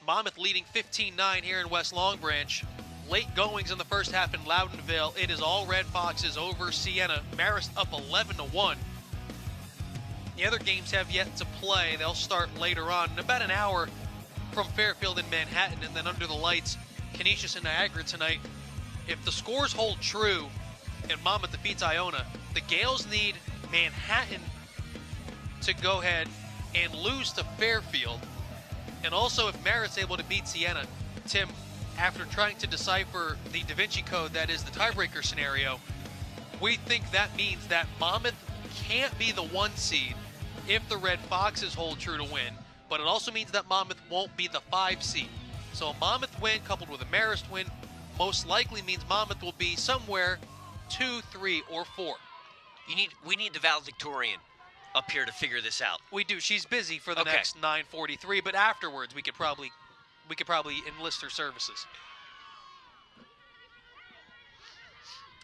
Monmouth leading 15-9 here in West Long Branch. Late goings in the first half in Loudonville. It is all Red Foxes over Siena. Marist up 11-1. The other games have yet to play. They'll start later on in about an hour from Fairfield and Manhattan, and then under the lights, Canisius and Niagara tonight. If the scores hold true and Monmouth defeats Iona, the Gales need Manhattan to go ahead and lose to Fairfield. And also, if Marist's able to beat Siena, Tim, after trying to decipher the Da Vinci Code that is the tiebreaker scenario, we think that means that Monmouth can't be the 1 seed if the Red Foxes hold true to win, but it also means that Monmouth won't be the 5 seed. So a Monmouth win coupled with a Marist win most likely means Monmouth will be somewhere 2, 3, or 4. We need the valedictorian up here to figure this out. We do. She's busy for the next 9:43, but afterwards we could probably enlist her services.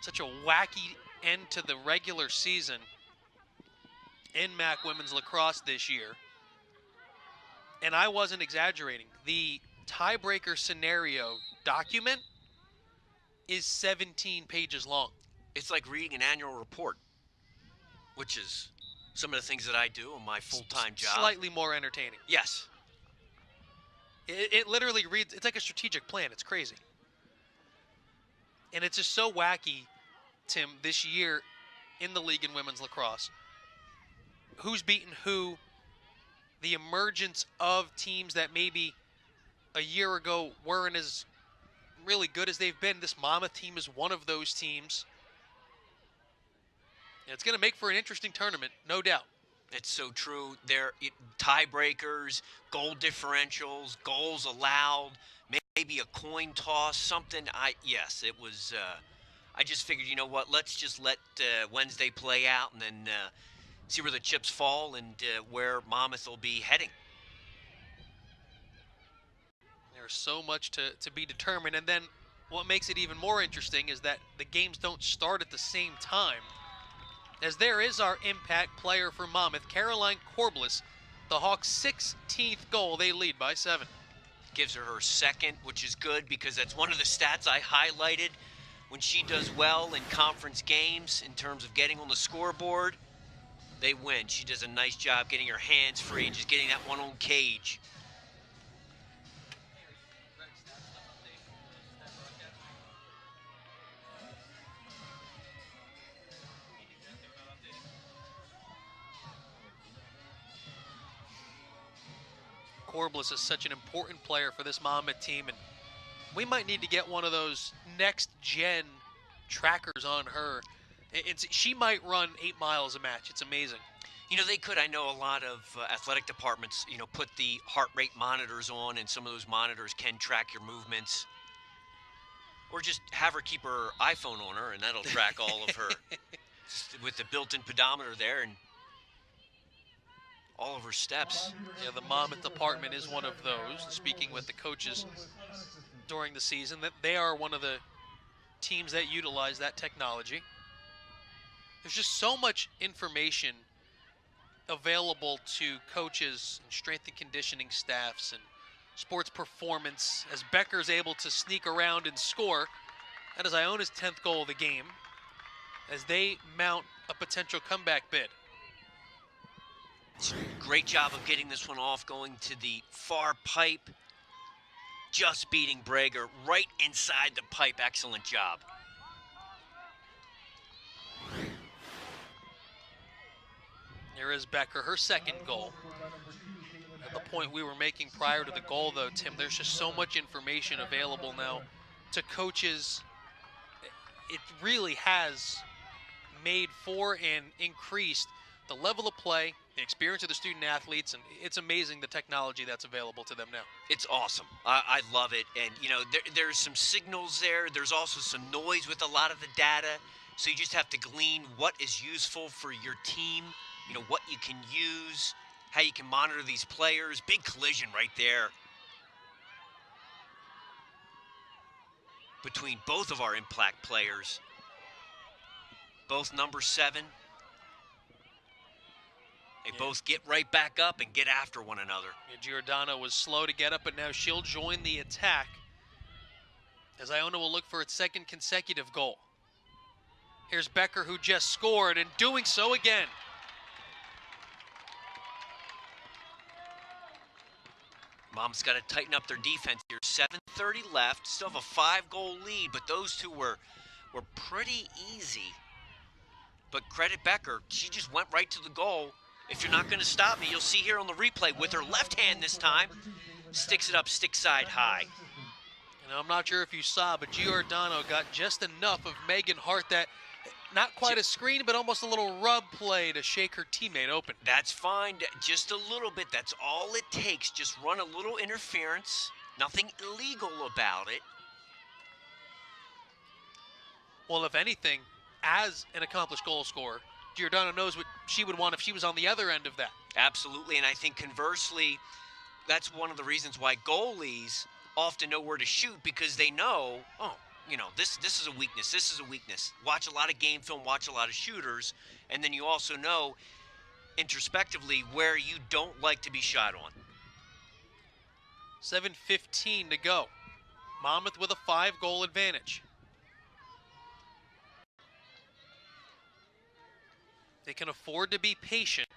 Such a wacky end to the regular season in MAC women's lacrosse this year. And I wasn't exaggerating. The tiebreaker scenario document is 17 pages long. It's like reading an annual report, which is some of the things that I do in my full-time job. Slightly more entertaining. Yes. It literally reads, it's like a strategic plan. It's crazy. And it's just so wacky, Tim, this year in the league in women's lacrosse. Who's beaten who, the emergence of teams that maybe a year ago weren't as really good as they've been. This Monmouth team is one of those teams. And it's going to make for an interesting tournament, no doubt. It's so true. There, tiebreakers, goal differentials, goals allowed, maybe a coin toss, something. Yes, it was. I just figured, you know what? Let's just let Wednesday play out and then see where the chips fall and where Monmouth will be heading. There's so much to be determined, and then what makes it even more interesting is that the games don't start at the same time. As there is our impact player for Monmouth, Caroline Corbliss, the Hawks' 16th goal. They lead by 7. Gives her second, which is good because that's one of the stats I highlighted. When she does well in conference games in terms of getting on the scoreboard, they win. She does a nice job getting her hands free, just getting that one on cage. Corbliss is such an important player for this Monmouth team, and we might need to get one of those next-gen trackers on her. She might run 8 miles a match. It's amazing. You know, they could. I know a lot of athletic departments, you know, put the heart rate monitors on, and some of those monitors can track your movements. Or just have her keep her iPhone on her, and that'll track all of her with the built-in pedometer there and all of her steps. Yeah, the Monmouth department is one of those. Speaking with the coaches during the season, that they are one of the teams that utilize that technology. There's just so much information available to coaches and strength and conditioning staffs and sports performance as Becker's able to sneak around and score. That is Iona's 10th goal of the game as they mount a potential comeback bid. Great job of getting this one off, going to the far pipe, just beating Brager right inside the pipe. Excellent job. There is Becker, her second goal. At the point we were making prior to the goal, though, Tim, there's just so much information available now to coaches. It really has made for and increased the level of play, the experience of the student athletes, and it's amazing the technology that's available to them now. It's awesome. I love it. And, you know, there's some signals there. There's also some noise with a lot of the data. So you just have to glean what is useful for your team, you know, what you can use, how you can monitor these players. Big collision right there between both of our impact players, both number 7. They both get right back up and get after one another. Yeah, Giordano was slow to get up, but now she'll join the attack as Iona will look for its second consecutive goal. Here's Becker, who just scored, and doing so again. Mom's got to tighten up their defense here. 7:30 left, still have a 5-goal lead, but those two were pretty easy. But credit Becker, she just went right to the goal. If you're not going to stop me, you'll see here on the replay with her left hand this time, sticks it up stick side high. And I'm not sure if you saw, but Giordano got just enough of Megan Hart, that not quite a screen, but almost a little rub play to shake her teammate open. That's fine, just a little bit. That's all it takes. Just run a little interference. Nothing illegal about it. Well, if anything, as an accomplished goal scorer, Giordano knows what she would want if she was on the other end of that. Absolutely, and I think conversely, that's one of the reasons why goalies often know where to shoot, because they know, oh, you know, this is a weakness, this is a weakness. Watch a lot of game film, watch a lot of shooters, and then you also know introspectively where you don't like to be shot on. 7:15 to go. Monmouth with a 5-goal advantage. They can afford to be patient.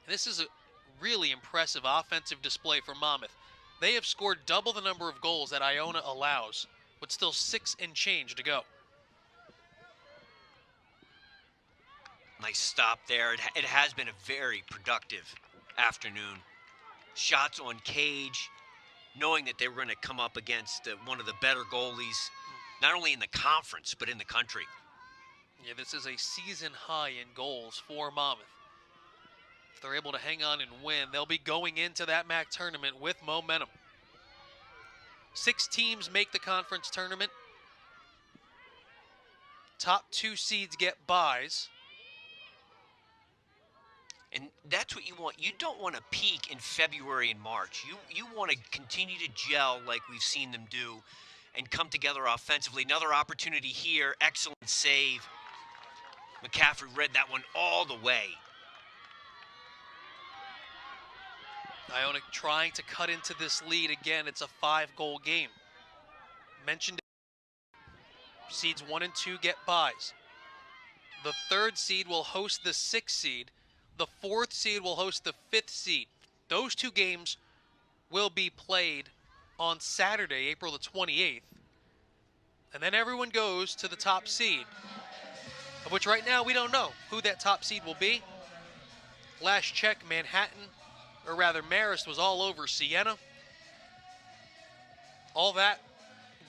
This is a really impressive offensive display for Monmouth. They have scored double the number of goals that Iona allows, with still 6 and change to go. Nice stop there. It has been a very productive afternoon. Shots on cage, knowing that they were going to come up against one of the better goalies, not only in the conference, but in the country. Yeah, this is a season high in goals for Monmouth. If they're able to hang on and win, they'll be going into that MAC tournament with momentum. 6 teams make the conference tournament. Top 2 seeds get byes. And that's what you want. You don't want to peak in February and March. You want to continue to gel like we've seen them do and come together offensively. Another opportunity here. Excellent save. McCaffrey read that one all the way. Iona trying to cut into this lead again. It's a 5-goal game. Mentioned seeds 1 and 2 get byes. The 3rd seed will host the 6th seed. The 4th seed will host the 5th seed. Those 2 games will be played on Saturday, April the 28th. And then everyone goes to the top seed, of which right now we don't know who that top seed will be. Last check, Manhattan, or rather Marist, was all over Siena. All that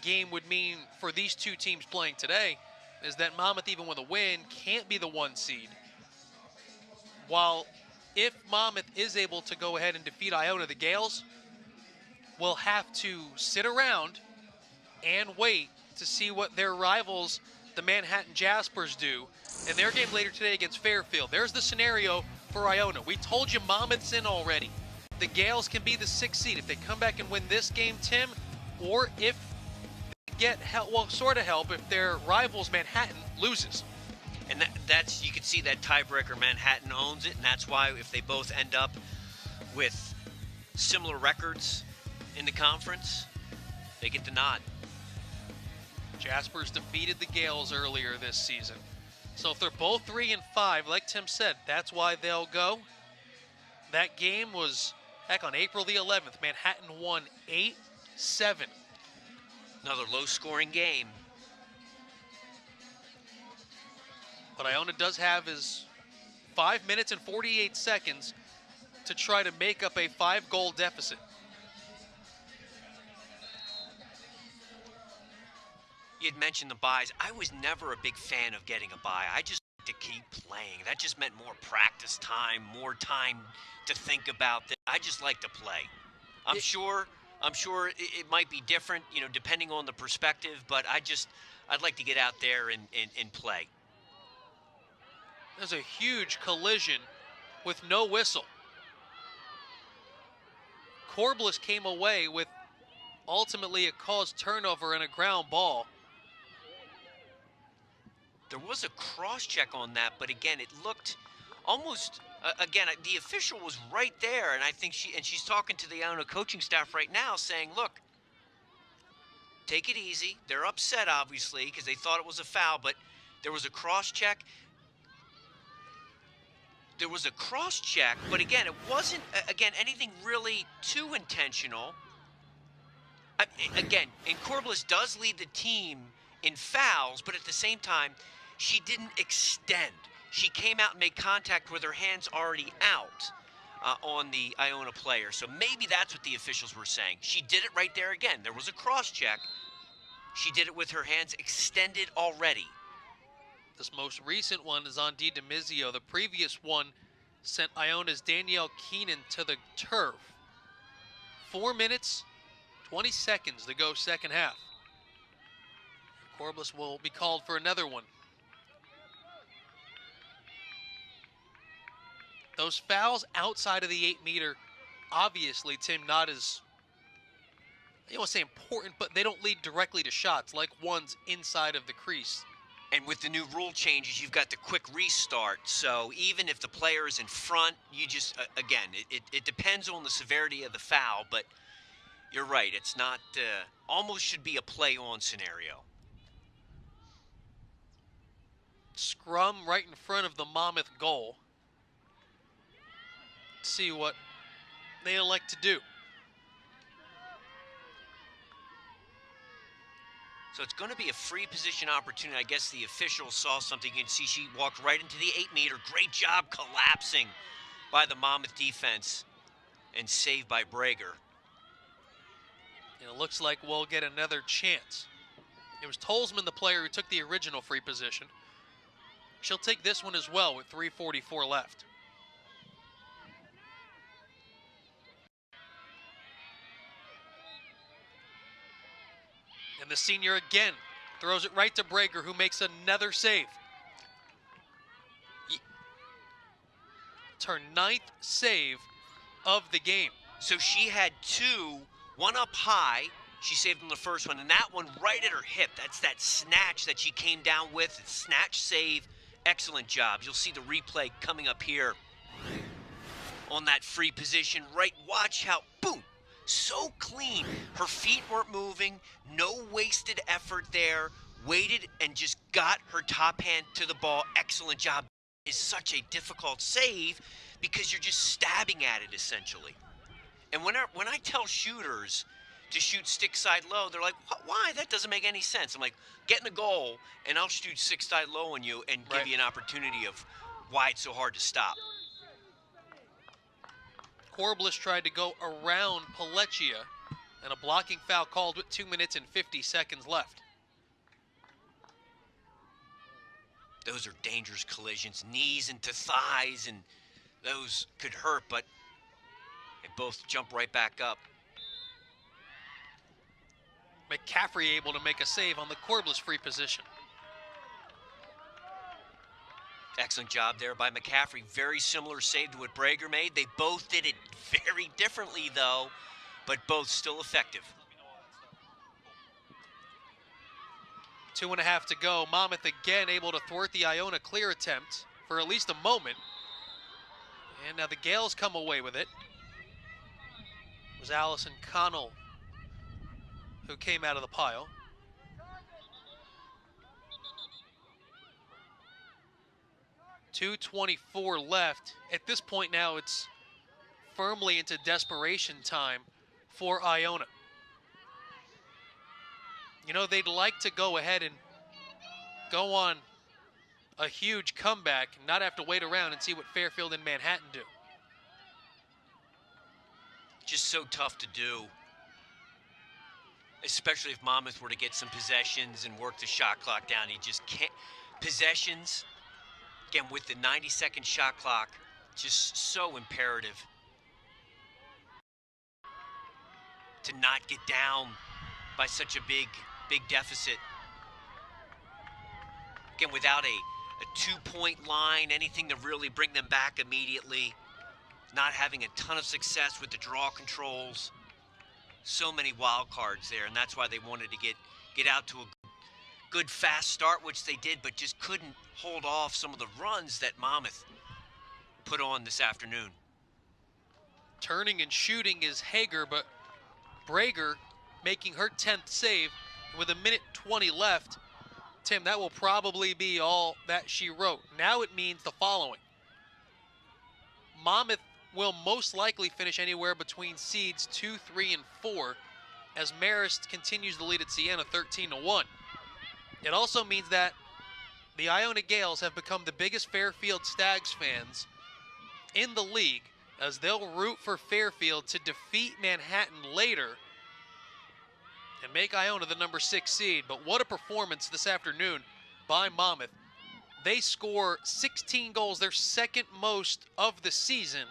game would mean for these 2 teams playing today is that Monmouth, even with a win, can't be the 1 seed. While if Monmouth is able to go ahead and defeat Iona, the Gales will have to sit around and wait to see what their rivals, the Manhattan Jaspers, do in their game later today against Fairfield. There's the scenario for Iona. We told you Monmouth's in already. The Gales can be the 6th seed if they come back and win this game, Tim, or if they get help, well, sort of help if their rivals Manhattan loses. And that's, you can see that tiebreaker, Manhattan owns it, and that's why if they both end up with similar records in the conference, they get the nod. Jaspers defeated the Gales earlier this season. So if they're both 3 and 5, like Tim said, that's why they'll go. That game was, heck, on April the 11th. Manhattan won 8-7. Another low-scoring game. What Iona does have is 5 minutes and 48 seconds to try to make up a 5-goal deficit. You had mentioned the byes. I was never a big fan of getting a bye. I just like to keep playing. That just meant more practice time, more time to think about it. I just like to play. I'm sure it might be different, you know, depending on the perspective, but I'd like to get out there and play. There's a huge collision with no whistle. Corbliss came away with ultimately a caused turnover and a ground ball. There was a cross-check on that, but again, it looked almost again, the official was right there, and I think she's talking to the Iona coaching staff right now saying, "Look, take it easy." They're upset obviously because they thought it was a foul, but there was a cross-check. There was a cross-check, but again, it wasn't again anything really too intentional. Again, and Corbliss does lead the team in fouls, but at the same time, she didn't extend. She came out and made contact with her hands already out on the Iona player. So maybe that's what the officials were saying. She did it right there again. There was a cross-check. She did it with her hands extended already. This most recent one is on Di Demizio. The previous one sent Iona's Danielle Keenan to the turf. 4 minutes, 20 seconds to go second half. Corbliss will be called for another one. Those fouls outside of the 8-meter, obviously, Tim, not as, I don't want to say important, but they don't lead directly to shots like ones inside of the crease. And with the new rule changes, you've got the quick restart. So even if the player is in front, you just, again, it depends on the severity of the foul, but you're right. It's not, almost should be a play-on scenario. Scrum right in front of the Monmouth goal. Let's see what they elect to do. So it's going to be a free position opportunity. I guess the official saw something. You can see she walked right into the 8-meter. Great job collapsing by the Monmouth defense and saved by Brager. And it looks like we'll get another chance. It was Tolzman, the player who took the original free position. She'll take this one as well with 3:44 left. And the senior again throws it right to Brager, who makes another save. It's her 9th save of the game. So she had two, one up high. She saved on the first one, and that one right at her hip. That's that snatch that she came down with. Snatch save. Excellent job. You'll see the replay coming up here on that free position. Right, watch how, boom, so clean. Her feet weren't moving, no wasted effort there. Waited and just got her top hand to the ball. Excellent job. It's such a difficult save because you're just stabbing at it essentially. And when I tell shooters to shoot stick side low, they're like, why? That doesn't make any sense. I'm like, get in the goal and I'll shoot stick side low on you and give you an opportunity of why it's so hard to stop. Corbliss tried to go around Pelleccia, and a blocking foul called with 2 minutes and 50 seconds left. Those are dangerous collisions, knees into thighs, and those could hurt, but they both jump right back up. McCaffrey able to make a save on the Corbliss free position. Excellent job there by McCaffrey. Very similar save to what Brager made. They both did it very differently, though, but both still effective. 2.5 to go. Monmouth again able to thwart the Iona clear attempt for at least a moment. And now the Gales come away with it. It was Allison Connell who came out of the pile. .224 left. At this point now, it's firmly into desperation time for Iona. You know, they'd like to go ahead and go on a huge comeback and not have to wait around and see what Fairfield and Manhattan do. Just so tough to do, especially if Monmouth were to get some possessions and work the shot clock down. He just can't. Possessions, again, with the 90-second shot clock, just so imperative to not get down by such a big deficit. Again, without a two-point line, anything to really bring them back immediately. Not having a ton of success with the draw controls. So many wild cards there, and that's why they wanted to get out to a good fast start, which they did, but just couldn't hold off some of the runs that Monmouth put on this afternoon. Turning and shooting is Hager, but Brager making her 10th save with 1:20 left. Tim, that will probably be all that she wrote. Now it means the following. Monmouth will most likely finish anywhere between seeds 2, 3, and 4 as Marist continues to lead at Siena 13-1. It also means that the Iona Gales have become the biggest Fairfield Stags fans in the league, as they'll root for Fairfield to defeat Manhattan later and make Iona the number 6 seed. But what a performance this afternoon by Monmouth. They score 16 goals, their second most of the season,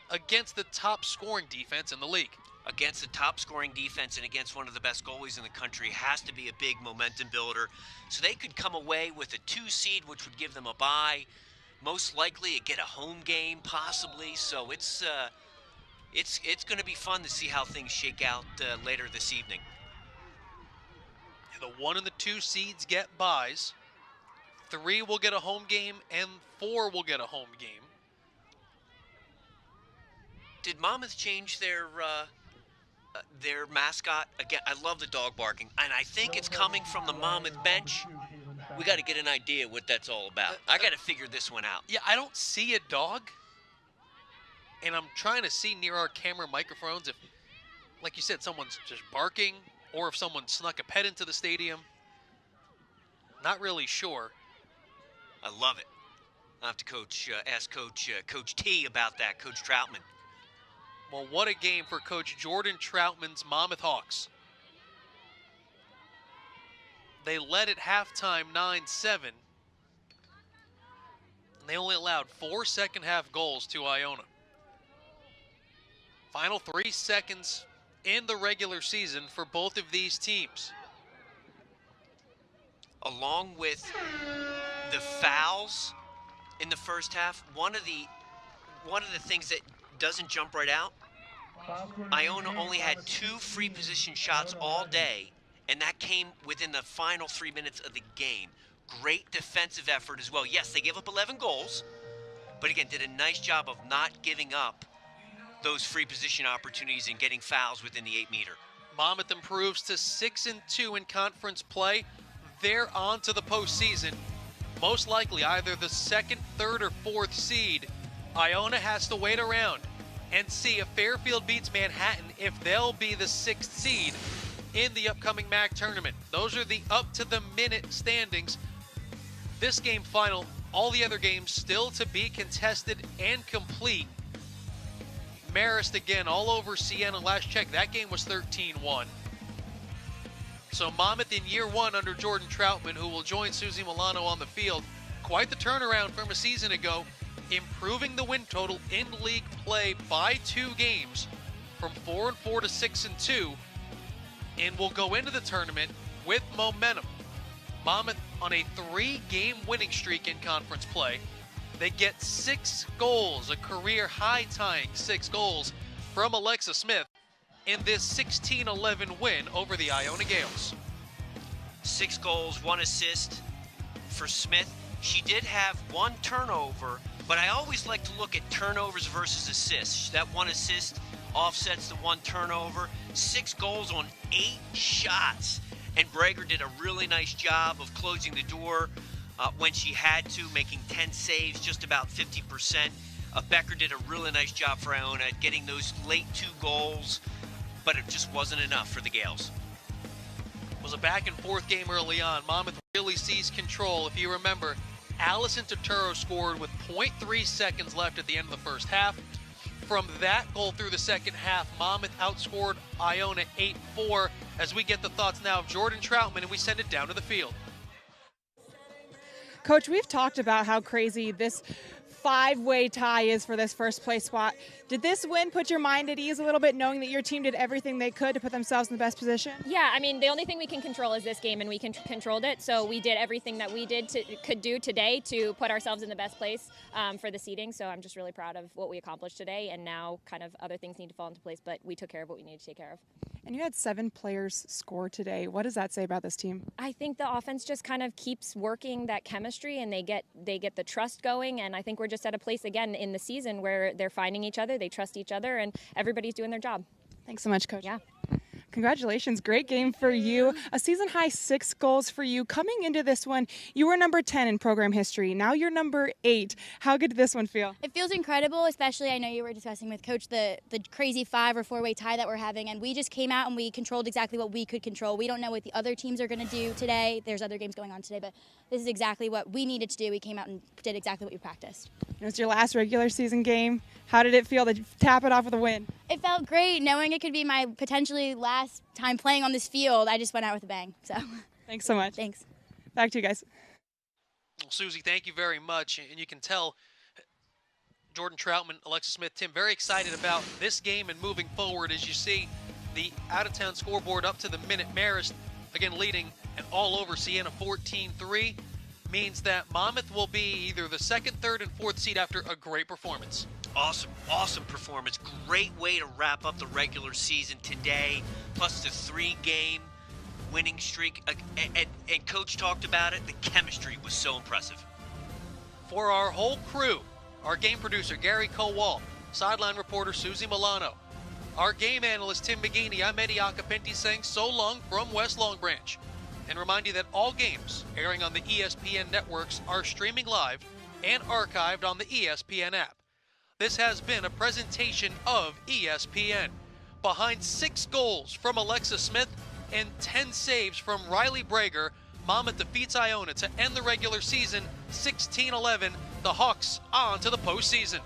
against the top scoring defense in the league. Against the top scoring defense and against one of the best goalies in the country has to be a big momentum builder. So they could come away with a 2 seed, which would give them a bye. Most likely get a home game, possibly. So it's going to be fun to see how things shake out later this evening. The 1 and the 2 seeds get byes. 3 will get a home game, and 4 will get a home game. Did Monmouth change their mascot? Again, I love the dog barking, and I think it's coming from the Monmouth bench. We got to get an idea what that's all about. I got to figure this one out. Yeah, I don't see a dog, and I'm trying to see near our camera microphones if, like you said, someone's just barking or if someone snuck a pet into the stadium. Not really sure. I love it. I'll have to ask Coach T about that, Coach Troutman. Well, what a game for Coach Jordan Troutman's Monmouth Hawks. They led at halftime 9-7. And they only allowed 4 second-half goals to Iona. Final 3 seconds in the regular season for both of these teams. Along with the fouls in the first half, one of the things that doesn't jump right out, Iona only had 2 free position shots all day, and that came within the final 3 minutes of the game. Great defensive effort as well. Yes, they gave up 11 goals, but again, did a nice job of not giving up those free position opportunities and getting fouls within the 8-meter. Monmouth improves to 6-2 in conference play. They're on to the postseason. Most likely either the 2nd, 3rd, or 4th seed. Iona has to wait around and see if Fairfield beats Manhattan, if they'll be the 6th seed in the upcoming MAC tournament. Those are the up-to-the-minute standings. This game final, all the other games still to be contested and complete. Marist again all over Siena. Last check, that game was 13-1. So Monmouth in year 1 under Jordan Troutman, who will join Susie Milano on the field. Quite the turnaround from a season ago, improving the win total in league play by 2 games from 4-4 to 6-2, and will go into the tournament with momentum. Monmouth on a 3-game winning streak in conference play. They get 6 goals, a career high-tying 6 goals from Alexa Smith in this 16-11 win over the Iona Gales. 6 goals, 1 assist for Smith. She did have 1 turnover, but I always like to look at turnovers versus assists. That 1 assist offsets the 1 turnover. 6 goals on 8 shots. And Brager did a really nice job of closing the door when she had to, making 10 saves, just about 50%. Becker did a really nice job for Iona at getting those late 2 goals, but it just wasn't enough for the Gales. It was a back-and-forth game early on. Monmouth really seized control. If you remember, Allison Turturro scored with 0.3 seconds left at the end of the first half. From that goal through the second half, Monmouth outscored Iona 8-4. As we get the thoughts now of Jordan Troutman, and we send it down to the field. Coach, we've talked about how crazy this 5-way tie is for this first place spot. Did this win put your mind at ease a little bit, knowing that your team did everything they could to put themselves in the best position? Yeah, I mean, the only thing we can control is this game, and we controlled it. So we did everything that we could do today to put ourselves in the best place for the seeding. So I'm just really proud of what we accomplished today, and now kind of other things need to fall into place, but we took care of what we needed to take care of. And you had 7 players score today. What does that say about this team? I think the offense just kind of keeps working that chemistry, and they get the trust going. And I think we're just at a place again in the season where they're finding each other, they trust each other, and everybody's doing their job. Thanks so much, Coach. Yeah. Congratulations. Great game for you. A season high 6 goals for you. Coming into this one, you were number 10 in program history. Now you're number 8. How good did this one feel? It feels incredible, especially I know you were discussing with Coach the crazy 5 or 4-way tie that we're having, and we just came out and we controlled exactly what we could control. We don't know what the other teams are going to do today. There's other games going on today, but this is exactly what we needed to do. We came out and did exactly what we practiced. It was your last regular season game. How did it feel to tap it off with a win? It felt great knowing it could be my potentially last time playing on this field. I just went out with a bang. So thanks so much. Thanks. Back to you guys. Well, Susie, thank you very much. And you can tell Jordan Troutman, Alexis Smith, Tim, very excited about this game and moving forward. As you see the out-of-town scoreboard up to the minute, Marist again leading and all over Siena 14-3. Means that Monmouth will be either the 2nd, 3rd, and 4th seed after a great performance. Awesome performance. Great way to wrap up the regular season today, plus the 3-game winning streak. And Coach talked about it. The chemistry was so impressive. For our whole crew, our game producer, Gary Kowal, sideline reporter, Susie Milano, our game analyst, Tim McGeaney, I'm Eddie Acapenti saying so long from West Long Branch. And remind you that all games airing on the ESPN networks are streaming live and archived on the ESPN app. This has been a presentation of ESPN. Behind 6 goals from Alexis Smith and 10 saves from Riley Brager, Monmouth defeats Iona to end the regular season 16-11. The Hawks on to the postseason.